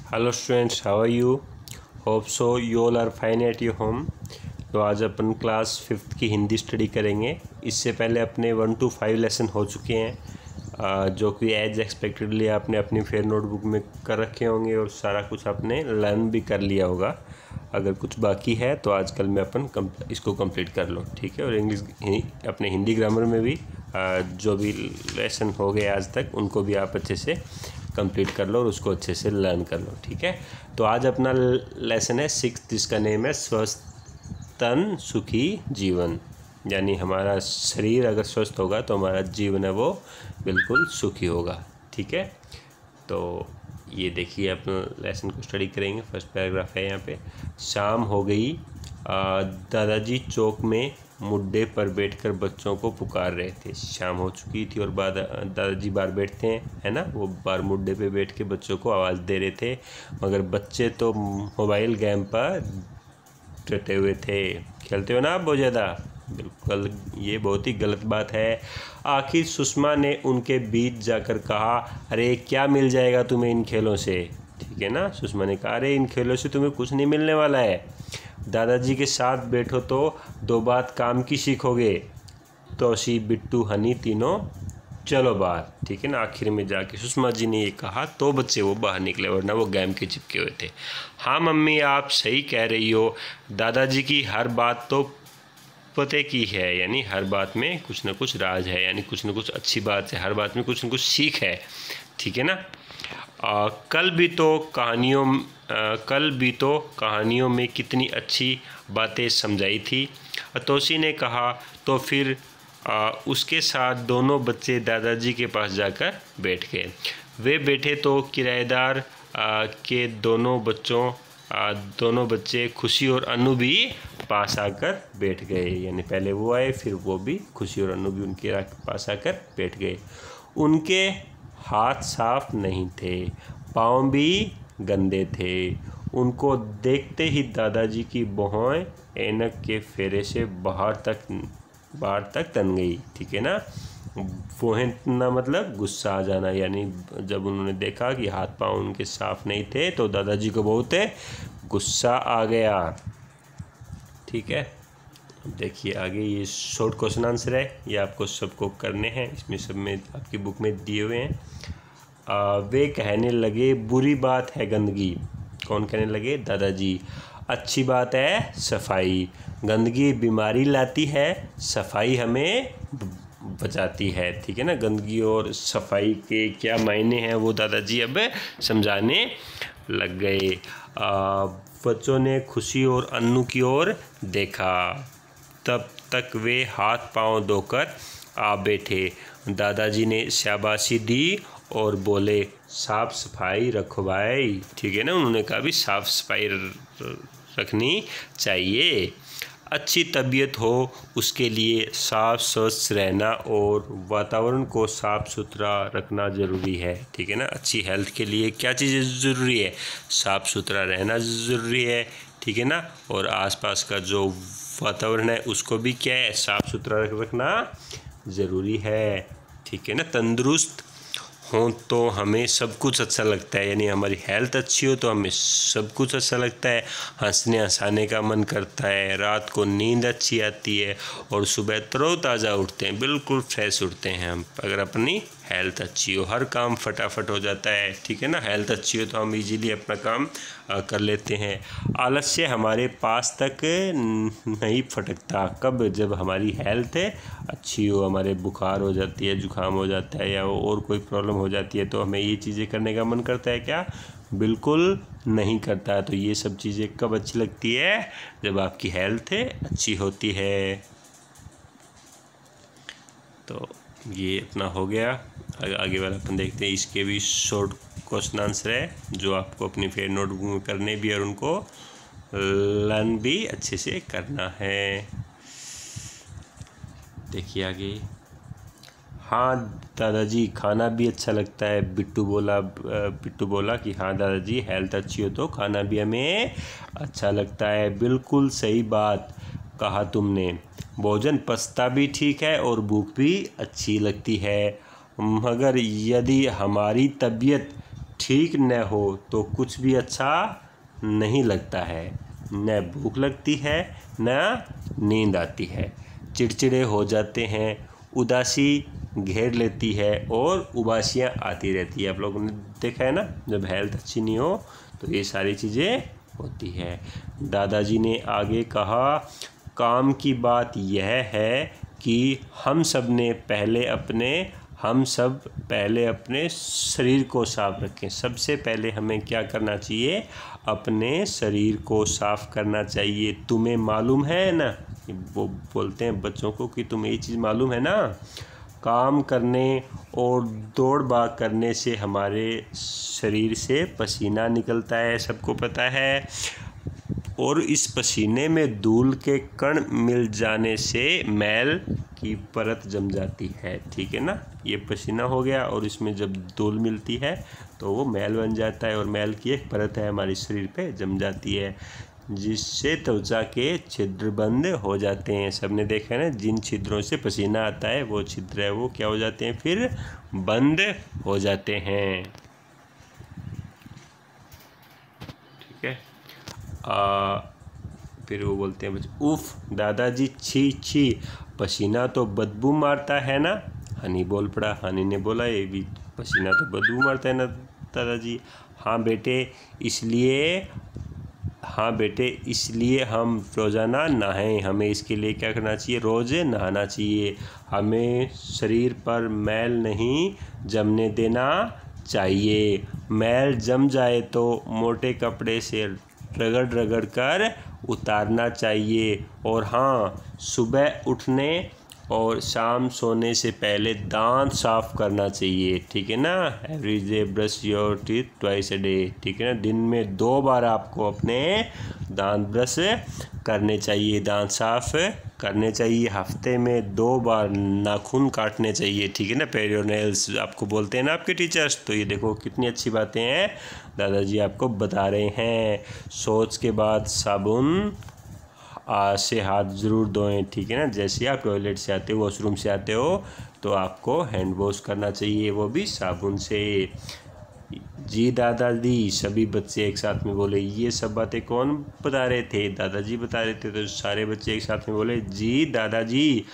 Hello students, how are you? Hope so you all are fine at your home. तो आज अपन class 5th की Hindi study करेंगे। इससे पहले अपने 1 to 5 लेसन हो चुके हैं, जो कि एज एक्सपेक्टेडली आपने अपनी फेयर नोटबुक में कर रखे होंगे और सारा कुछ आपने लर्न भी कर लिया होगा। अगर कुछ बाकी है तो आजकल में अपन इसको कंप्लीट कर लो, ठीक है। और इंग्लिश अपने हिंदी ग्रामर में भी जो भी लेसन हो गए आज तक उनको भी आप अच्छे से कंप्लीट कर लो और उसको अच्छे से लर्न कर लो, ठीक है। तो आज अपना लेसन है 6th, जिसका नेम है स्वस्थ तन सुखी जीवन। यानी हमारा शरीर अगर स्वस्थ होगा तो हमारा जीवन है वो बिल्कुल सुखी होगा, ठीक है। तो ये देखिए अपना लेसन को स्टडी करेंगे। फर्स्ट पैराग्राफ है यहाँ पे। शाम हो गई, दादाजी चौक में मुड्डे पर बैठकर बच्चों को पुकार रहे थे। शाम हो चुकी थी और दादाजी बाहर बैठते हैं, है ना, वो बाहर मुड्डे पे बैठ के बच्चों को आवाज़ दे रहे थे, मगर बच्चे तो मोबाइल गेम पर डटे हुए थे। खेलते हो ना आप बहुत ज़्यादा? बिल्कुल, ये बहुत ही गलत बात है। आखिर सुषमा ने उनके बीच जाकर कहा, अरे क्या मिल जाएगा तुम्हें इन खेलों से? ठीक है ना, सुषमा ने कहा, अरे इन खेलों से तुम्हें कुछ नहीं मिलने वाला है। दादाजी के साथ बैठो तो 2 बात काम की सीखोगे। तोशी, बिट्टू, हनी तीनों चलो बाहर, ठीक है ना। आखिर में जाके सुषमा जी ने ये कहा तो बच्चे वो बाहर निकले, वरना वो गेम के चिपके हुए थे। हाँ मम्मी, आप सही कह रही हो। दादाजी की हर बात तो पते की है, यानी हर बात में कुछ न कुछ राज है, यानी कुछ न कुछ अच्छी बात है, हर बात में कुछ न कुछ सीख है, ठीक है ना। कल भी तो कहानियों में कितनी अच्छी बातें समझाई थी। तोशी ने कहा। तो फिर उसके साथ दोनों बच्चे दादाजी के पास जाकर बैठ गए। वे बैठे तो किराएदार के दोनों बच्चे खुशी और अनु भी पास आकर बैठ गए। यानी पहले वो आए, फिर वो भी, खुशी और अनु भी उनके पास आकर बैठ गए। उनके हाथ साफ नहीं थे, पाँव भी गंदे थे। उनको देखते ही दादाजी की भौहें ऐनक के फेरे से बाहर तक तन गई, ठीक है ना। भौहें तनना मतलब गुस्सा आ जाना, यानी जब उन्होंने देखा कि हाथ पाँव उनके साफ नहीं थे तो दादाजी को बहुत गुस्सा आ गया, ठीक है। देखिए आगे, ये शॉर्ट क्वेश्चन आंसर है, ये आपको सबको करने हैं, इसमें सब में आपकी बुक में दिए हुए हैं। वे कहने लगे, बुरी बात है गंदगी। कौन कहने लगे? दादाजी। अच्छी बात है सफाई। गंदगी बीमारी लाती है, सफाई हमें बचाती है, ठीक है ना। गंदगी और सफाई के क्या मायने हैं वो दादाजी अब समझाने लग गए। बच्चों ने खुशी और अन्नू की ओर देखा। तब तक वे हाथ पांव धोकर आ बैठे। दादाजी ने शाबाशी दी और बोले, साफ सफाई रखो भाई, ठीक है ना। उन्होंने कहा भी साफ सफाई रखनी चाहिए। अच्छी तबीयत हो उसके लिए साफ स्वच्छ रहना और वातावरण को साफ सुथरा रखना ज़रूरी है, ठीक है ना। अच्छी हेल्थ के लिए क्या चीज़ें ज़रूरी है? साफ सुथरा रहना ज़रूरी है, ठीक है ना। और आसपास का जो वातावरण है उसको भी क्या है, साफ सुथरा रखना ज़रूरी है, ठीक है ना। तंदुरुस्त हो तो हमें सब कुछ अच्छा लगता है, यानी हमारी हेल्थ अच्छी हो तो हमें सब कुछ अच्छा लगता है। हंसने का मन करता है, रात को नींद अच्छी आती है और सुबह तरोताज़ा उठते हैं, बिल्कुल फ्रेश उठते हैं हम। अगर अपनी हेल्थ अच्छी हो, हर काम फटाफट हो जाता है, ठीक है ना। हेल्थ अच्छी हो तो हम इजीली अपना काम कर लेते हैं। आलस्य हमारे पास तक नहीं फटकता। कब? जब हमारी हेल्थ अच्छी हो, हमारे बुखार हो जाती है, जुकाम हो जाता है या और कोई प्रॉब्लम हो जाती है तो हमें ये चीज़ें करने का मन करता है क्या? बिल्कुल नहीं करता है। तो ये सब चीज़ें कब अच्छी लगती है? जब आपकी हेल्थ अच्छी होती है। तो ये अपना हो गया। आगे वाला अपन देखते हैं, इसके भी शॉर्ट क्वेश्चन आंसर है जो आपको अपनी फेयर नोटबुक में करने भी और उनको लर्न भी अच्छे से करना है। देखिए आगे। हाँ दादाजी, खाना भी अच्छा लगता है। बिट्टू बोला कि हाँ दादाजी, हेल्थ अच्छी हो तो खाना भी हमें अच्छा लगता है। बिल्कुल सही बात कहा तुमने। भोजन पचता भी ठीक है और भूख भी अच्छी लगती है, मगर यदि हमारी तबीयत ठीक न हो तो कुछ भी अच्छा नहीं लगता है, न भूख लगती है न नींद आती है, चिड़चिड़े हो जाते हैं, उदासी घेर लेती है और उबासियाँ आती रहती है। आप लोगों ने देखा है ना, जब हेल्थ अच्छी नहीं हो तो ये सारी चीज़ें होती है। दादाजी ने आगे कहा, काम की बात यह है कि हम सब पहले अपने शरीर को साफ रखें। सबसे पहले हमें क्या करना चाहिए, अपने शरीर को साफ करना चाहिए। तुम्हें मालूम है ना, वो बोलते हैं बच्चों को कि तुम्हें ये चीज़ मालूम है ना, काम करने और दौड़ भाग करने से हमारे शरीर से पसीना निकलता है, सबको पता है, और इस पसीने में धूल के कण मिल जाने से मैल की परत जम जाती है। ठीक है ना, ये पसीना हो गया और इसमें जब धूल मिलती है तो वो मैल बन जाता है और मैल की एक परत है हमारे शरीर पे जम जाती है, जिससे त्वचा के छिद्र बंद हो जाते हैं। सबने देखा है ना, जिन छिद्रों से पसीना आता है वो छिद्र है वो क्या हो जाते हैं, फिर बंद हो जाते हैं। ठीक है। फिर वो बोलते हैं उफ दादाजी, छी छी, पसीना तो बदबू मारता है ना। हनी बोल पड़ा। हनी ने बोला, ये भी पसीना तो बदबू मारता है ना दादाजी। हाँ बेटे, इसलिए हम रोज़ाना नहाएं। हमें इसके लिए क्या करना चाहिए, रोज़ नहाना चाहिए। हमें शरीर पर मैल नहीं जमने देना चाहिए। मैल जम जाए तो मोटे कपड़े से रगड़ कर उतारना चाहिए। और हाँ, सुबह उठने और शाम सोने से पहले दांत साफ करना चाहिए। ठीक है ना, every day brush your teeth twice a day. ठीक है ना, दिन में 2 बार आपको अपने दांत ब्रश करने चाहिए, दांत साफ करने चाहिए। हफ्ते में 2 बार नाखून काटने चाहिए। ठीक है ना, पेरियोनेल्स आपको बोलते हैं ना आपके टीचर्स। तो ये देखो कितनी अच्छी बातें हैं दादाजी आपको बता रहे हैं। शौच के बाद साबुन से हाथ ज़रूर धोएं। ठीक है ना, जैसे आप टॉयलेट से आते हो, वॉशरूम से आते हो तो आपको हैंड वॉश करना चाहिए, वो भी साबुन से। जी दादाजी, सभी बच्चे एक साथ में बोले। ये सब बातें कौन बता रहे थे, दादाजी बता रहे थे। तो सारे बच्चे एक साथ में बोले जी दादाजी।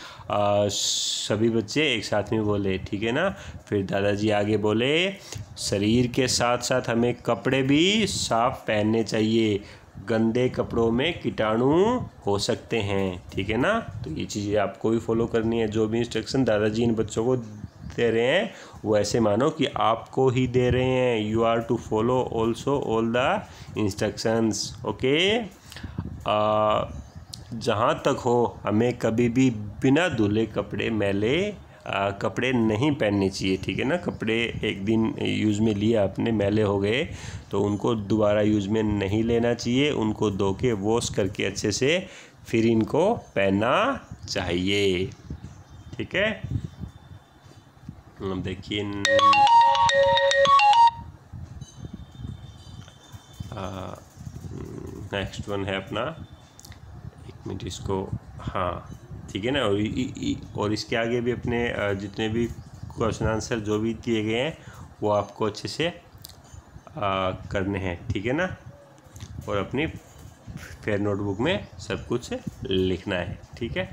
सभी बच्चे एक साथ में बोले। ठीक है ना, फिर दादाजी आगे बोले, शरीर के साथ साथ हमें कपड़े भी साफ पहनने चाहिए, गंदे कपड़ों में कीटाणु हो सकते हैं। ठीक है ना, तो ये चीज़ें आपको भी फॉलो करनी है। जो भी इंस्ट्रक्शन दादाजी इन बच्चों को दे रहे हैं वो ऐसे मानो कि आपको ही दे रहे हैं। You are to follow also all the instructions. Okay. जहाँ तक हो हमें कभी भी बिना धुले कपड़े, मैले कपड़े नहीं पहनने चाहिए। ठीक है ना, कपड़े एक दिन यूज़ में लिए आपने, मैले हो गए तो उनको दोबारा यूज़ में नहीं लेना चाहिए। उनको धो के वॉश करके अच्छे से फिर इनको पहनना चाहिए। ठीक है, देखिए नेक्स्ट वन है अपना, एक मिनट इसको, हाँ ठीक है ना। और इसके आगे भी अपने जितने भी क्वेश्चन आंसर जो भी दिए गए हैं वो आपको अच्छे से करने हैं। ठीक है ना, और अपनी फेयर नोटबुक में सब कुछ लिखना है। ठीक है,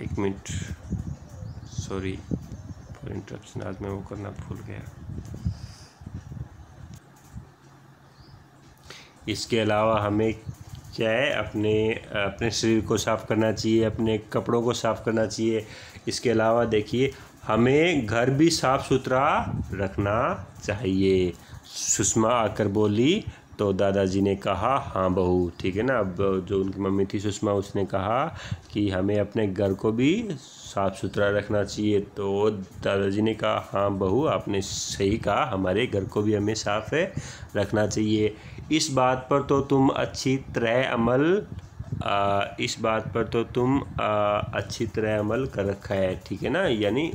एक मिनट, सॉरी फॉर इंटरप्शन, आज मैं वो करना भूल गया। इसके अलावा हमें क्या है, अपने शरीर को साफ़ करना चाहिए, अपने कपड़ों को साफ़ करना चाहिए। इसके अलावा देखिए हमें घर भी साफ़ सुथरा रखना चाहिए। सुषमा आकर बोली तो दादाजी ने कहा हाँ बहू। ठीक है ना, अब जो उनकी मम्मी थी सुषमा, उसने कहा कि हमें अपने घर को भी साफ़ सुथरा रखना चाहिए। तो दादाजी ने कहा हाँ बहू, आपने सही कहा, हमारे घर को भी हमें साफ़ रखना चाहिए। इस बात पर तो तुम अच्छी तरह अमल कर रखा है। ठीक है ना, यानी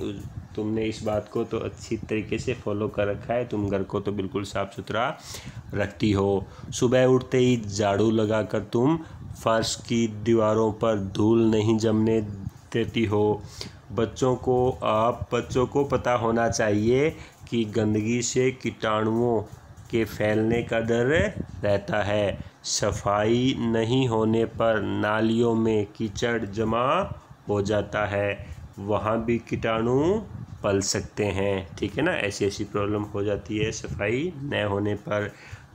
तुमने इस बात को तो अच्छी तरीके से फॉलो कर रखा है, तुम घर को तो बिल्कुल साफ़ सुथरा रखती हो। सुबह उठते ही झाड़ू लगाकर तुम फर्श की दीवारों पर धूल नहीं जमने देती हो। बच्चों को पता होना चाहिए कि गंदगी से कीटाणुओं के फैलने का डर रहता है। सफाई नहीं होने पर नालियों में कीचड़ जमा हो जाता है, वहाँ भी कीटाणु पल सकते हैं। ठीक है ना, ऐसी प्रॉब्लम हो जाती है सफाई न होने पर।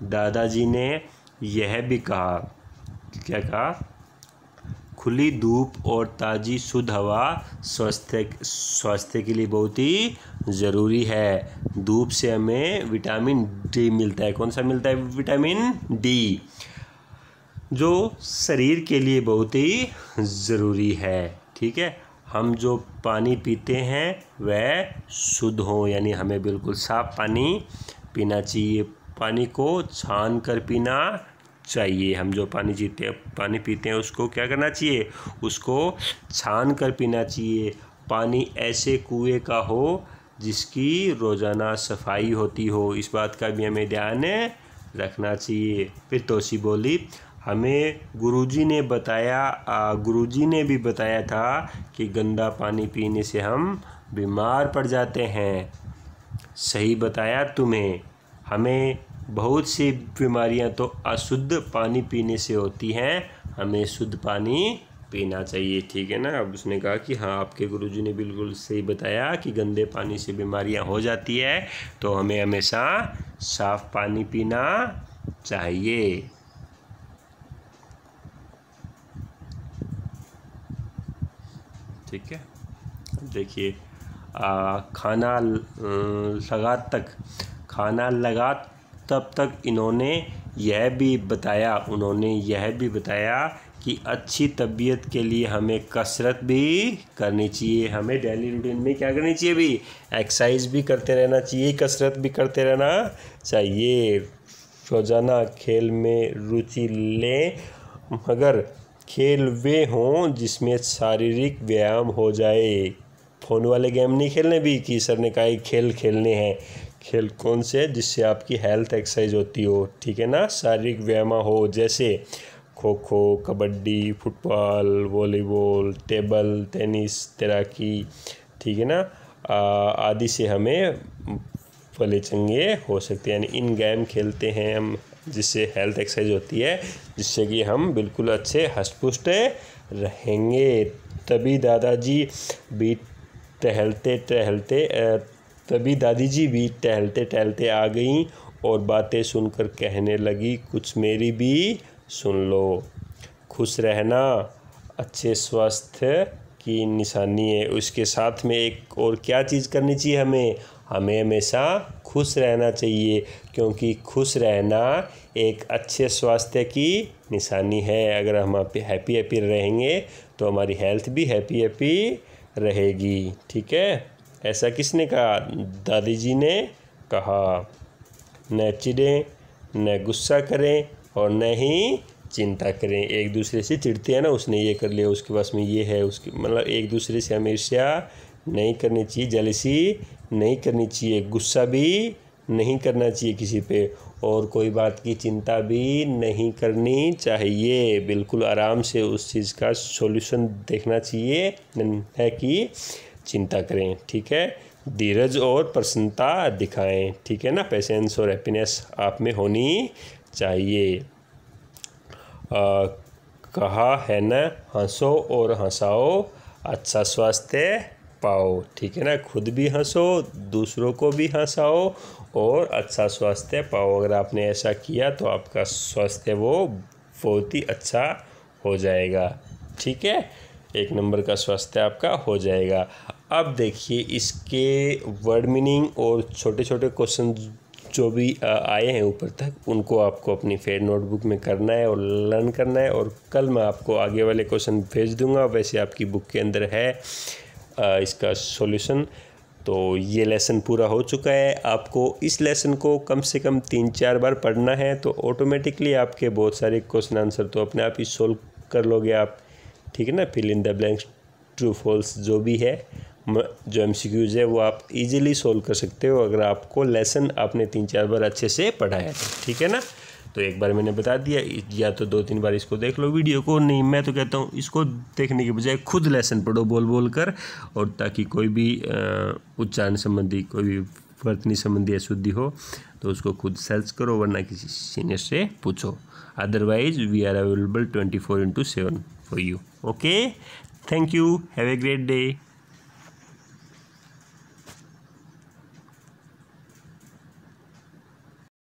दादाजी ने यह भी कहा, क्या कहा? खुली धूप और ताज़ी शुद्ध हवा स्वास्थ्य के लिए बहुत ही ज़रूरी है। धूप से हमें विटामिन डी मिलता है। कौन सा मिलता है? विटामिन डी, जो शरीर के लिए बहुत ही ज़रूरी है। ठीक है, हम जो पानी पीते हैं वह शुद्ध हो, यानी हमें बिल्कुल साफ़ पानी पीना चाहिए। पानी को छान कर पीना चाहिए। हम जो पानी पीते हैं उसको क्या करना चाहिए? उसको छान कर पीना चाहिए। पानी ऐसे कुएं का हो जिसकी रोज़ाना सफाई होती हो, इस बात का भी हमें ध्यान रखना चाहिए। फिर तोसी बोली, हमें गुरुजी ने भी बताया था कि गंदा पानी पीने से हम बीमार पड़ जाते हैं। सही बताया तुम्हें। हमें बहुत सी बीमारियां तो अशुद्ध पानी पीने से होती हैं, हमें शुद्ध पानी पीना चाहिए। ठीक है ना। अब उसने कहा कि हाँ, आपके गुरुजी ने बिल्कुल सही बताया कि गंदे पानी से बीमारियां हो जाती है, तो हमें हमेशा साफ़ पानी पीना चाहिए। ठीक है, देखिए, खाना लगा तब तक उन्होंने यह भी बताया कि अच्छी तबीयत के लिए हमें कसरत भी करनी चाहिए। हमें डेली रूटीन में क्या करनी चाहिए? भी एक्सरसाइज भी करते रहना चाहिए, कसरत भी करते रहना चाहिए। रोज़ाना खेल में रुचि लें, मगर खेल वे हों जिसमें शारीरिक व्यायाम हो जाए। फ़ोन वाले गेम नहीं खेलने भी कि सर ने कहा खेल खेलने हैं। खेल कौन से? जिससे आपकी हेल्थ एक्सरसाइज होती हो। ठीक है ना, शारीरिक व्यायाम हो, जैसे kho kho, kabaddi, football, volleyball, table tennis, तैराकी, ठीक है ना, आदि से हमें भले चंगे हो सकते हैं। यानी इन गेम खेलते हैं हम, जिससे हेल्थ एक्सरसाइज होती है, जिससे कि हम बिल्कुल अच्छे हष्ट-पुष्ट रहेंगे। तभी दादी जी भी टहलते टहलते आ गईं और बातें सुनकर कहने लगी, कुछ मेरी भी सुन लो। खुश रहना अच्छे स्वास्थ्य की निशानी है। उसके साथ में एक और क्या चीज़ करनी चाहिए? हमें हमेशा खुश रहना चाहिए, क्योंकि खुश रहना एक अच्छे स्वास्थ्य की निशानी है। अगर हम हैप्पी रहेंगे तो हमारी हेल्थ भी हैप्पी रहेगी। ठीक है, ऐसा किसने कहा? दादी जी ने कहा। न चिढ़ें, न गुस्सा करें और न ही चिंता करें। एक दूसरे से चिढ़ते हैं ना, उसने ये कर लिया, उसके पास में ये है, उसकी मतलब एक दूसरे से हमेशा नहीं करनी चाहिए, जेलसी नहीं करनी चाहिए, गुस्सा भी नहीं करना चाहिए किसी पे, और कोई बात की चिंता भी नहीं करनी चाहिए। बिल्कुल आराम से उस चीज़ का सॉल्यूशन देखना चाहिए, है कि चिंता करें। ठीक है, धीरज और प्रसन्नता दिखाएं। ठीक है ना, पेशेंस और हैप्पीनेस आप में होनी चाहिए। कहा है ना, हंसो और हंसाओ, अच्छा स्वास्थ्य पाओ। ठीक है ना, खुद भी हंसो, दूसरों को भी हंसाओ और अच्छा स्वास्थ्य पाओ। अगर आपने ऐसा किया तो आपका स्वास्थ्य वो बहुत ही अच्छा हो जाएगा। ठीक है, एक नंबर का स्वास्थ्य आपका हो जाएगा। अब देखिए इसके वर्ड मीनिंग और छोटे छोटे क्वेश्चन जो भी आए हैं ऊपर तक, उनको आपको अपनी फेयर नोटबुक में करना है और लर्न करना है, और कल मैं आपको आगे वाले क्वेश्चन भेज दूंगा। वैसे आपकी बुक के अंदर है इसका सॉल्यूशन। तो ये लेसन पूरा हो चुका है। आपको इस लेसन को कम से कम 3-4 बार पढ़ना है, तो ऑटोमेटिकली आपके बहुत सारे क्वेश्चन आंसर तो अपने आप ही सोल्व कर लोगे आप। ठीक है ना, fill in the blanks, true false जो भी है, जो MCQs है वो आप इजीली सोल्व कर सकते हो अगर आपको लेसन आपने 3-4 बार अच्छे से पढ़ा है। ठीक है ना, तो एक बार मैंने बता दिया, या तो 2-3 बार इसको देख लो वीडियो को, नहीं मैं तो कहता हूँ इसको देखने के बजाय खुद लेसन पढ़ो बोल बोल कर, और ताकि कोई भी उच्चारण संबंधी, कोई भी वर्तनी संबंधी अशुद्धि हो तो उसको खुद सर्च करो, वरना किसी सीनियर से पूछो। Otherwise we are available 24/7 for you. Okay, thank you, have a great day.